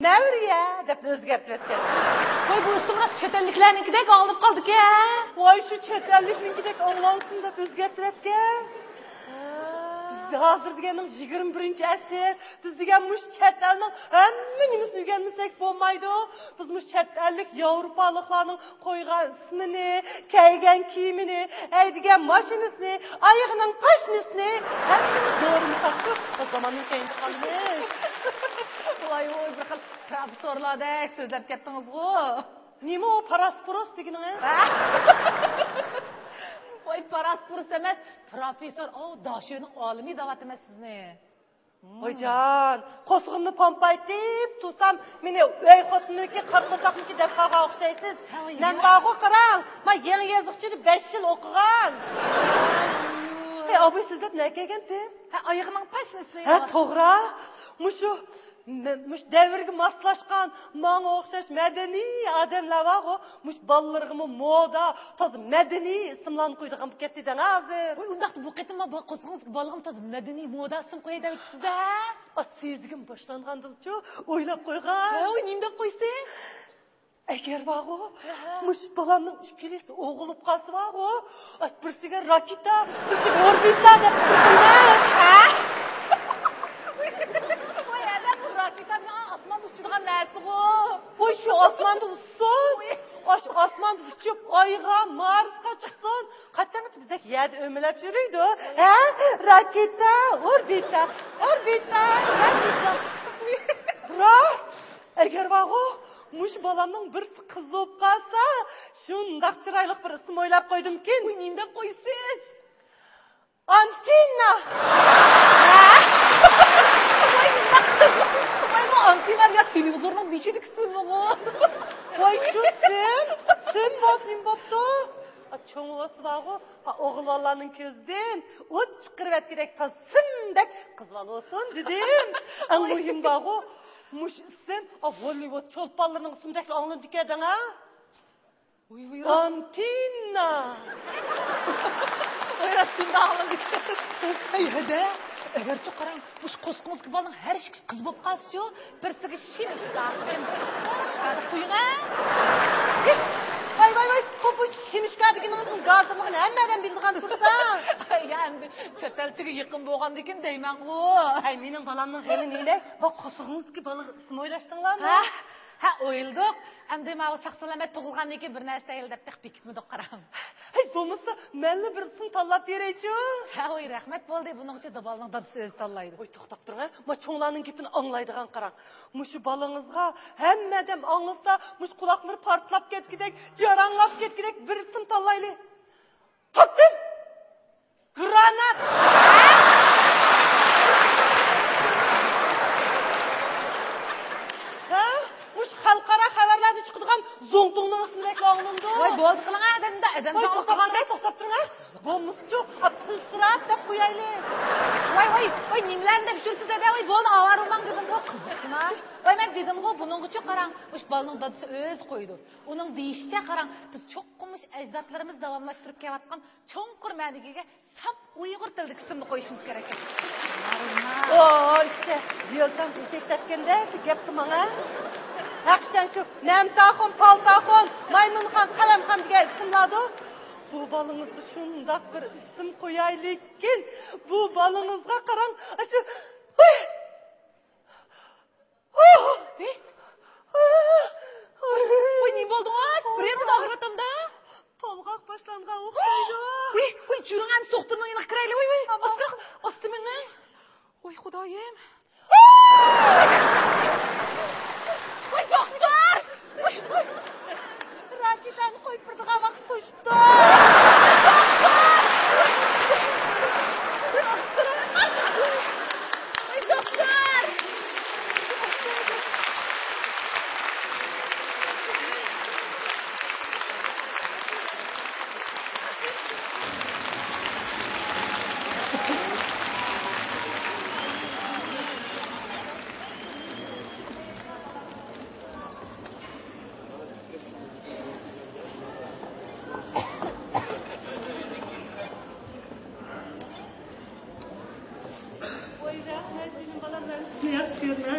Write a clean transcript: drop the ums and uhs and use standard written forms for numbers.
Мәвриye deb o'zgartirib ketgan. Voy bu ustimiz chet elliklarnikidek olib qoldik ya. Voy shu chet elliknikidek o'g'lonsin deb o'zgartirib ketgan. Hazır degenim 21-asr. Biz degen muş chet elning hammamiz o'rganmasak bo'lmaydi. Biz muş chet ellik Yevropaliklarning qo'ygan ismini, kiygan kiyimini, haydigan mashinasini, oyog'ining pashnasini hammamiz doğru topdi. O zamonning keyingi qolmiz. Voy bir xil professorlardek so'zlab ketdingiz-ku. Nima o parasporos deganingiz? Voy parasporos emas, professor, dashoning olimi davat emas sizni. Hoycan, qo'sqimni pompaytib, tursam, meni uy xotinimniki, qarqo'saqniki deb qolgan o'xshaysiz. Men bog'u qarang, men yangi yoziqchini 5 yil o'qigan. Abi sizlar nima kelgansiz? Oyog'ining pashnasi. To'g'ri. Mush davrga moslashgan, menga o'xshash madaniy odamlar bor. Mush bolalarga moda, to'g'ri madaniy ismlarni qo'ydigan bo'lib ketdi-da hozir. Voy, undaqda bu qatimma bu qo'sqingiz bolag'im to'g'ri madaniy moda ism qo'yadi sizda. Sezgim boshlangandan-chi, o'ylab qo'ygan. Voy, nima deb qo'ysiz? Agar bog'u, mush bolamning ikkilisi o'g'ilib qolsa bog'u, birsiga raketa, birsiga orbita deb qo'ygan. Osmon uchadigan narsa-ku. Voy shu osmonda uchsin. Osmonda uchib oyga, Marsga chiqsin. Qachongacha bizga yerda o'milab yuriydi? Raketa, orbita, raketa. Biroq agar bog'u mush bolamning bir qiz bo'lib qolsa, shundaq chiroyli bir ism o'ylab qo'ydimkin. Voy, nima deb qo'ysiz? Antina. Antinarga televizorning beshida qismi bu. Voy shu sen bo'pti. Cho'ng o'sbag'u, o'g'illarning ko'zidan o't chiqarib kerak tasimdak qizlar olsun dedim. Eng muhim bog'u, mush ism Bollywood cho'lponlarining ismidek anglab dikading ha? Voy, Antina. Voy, shunda anglab dikadi. Hayda. Agar şu qarang, bu qo'sqimiz qizlarning har ikki qiz bo'lib qolsa-chu, birsiga shimishqa, shimishqa qo'ygan. Voy, bu shimishqa deganingizning gazligini hammadan bildigan tursa. Endi chatalchiga yaqin bo'lgandan keyin deyman-ku. Mening balamning hali nima? Bu qo'sqingizga bola ism o'ylashtinglarmi? O'yildik. Endi men o sog' salomat tug'ilgandan keyin bir narsa deb bekitmadik qarang. Bo'lmasa, menni bir ism tanlab beraychi. Voy, rahmat bo'ldi. Buning uchun dabalning dadisi o'zi tanlaydi. Voy, to'xtab turing. Men cho'nglarning gapini anglaydigan qarang. Mushu balangizga hammadan anglasa, mush quloqlari portlab ketgidek, jaranglab ketgidek bir ism tanlayli. Topdim. Granat. Xalqaro xabarlarda chiqadigan Zongtongning ismidek o'g'limdi. Voy, bo'ldi qiling adam to'xtab turing. Bo'lmasa-chu, apsilsirat deb qo'yaylik. Voy, nimlarni deb shursiz edi, voy, buni ovarman dedim-ku, qiziqma. Voy, men dedim-ku, buning uchun qarang, o'sh bolaning dadisi o'z qo'ydi. Uning deyishicha qarang, biz cho'qqimiz ajdodlarimiz davomlashtirib kelayotgan cho'nqur ma'niga sap Uyg'ur tilida ismni qo'yishimiz kerak ekan. İşte, diyorsam eshaklatganda gap qilmang-a. Haqiqatan shu Namtaxon, Paltaxon, Maymunxon, Qalamxon degan ismlardi. Bu balangizga shundoq bir ism qo'yaylikkin. Bu balangizga qarang, shu Voy, nima bo'ldi? Spremni og'ritamda. Tolg'oq boshlangan o'xshaydi. Voy, juringam so'qtirmang, yana kirayli. Voy, osti meni. Voy, xudoyim. Voy, doktor! Raketani qo'yib birdigan vaqt qo'shibdi. Yaxshi ko'rma.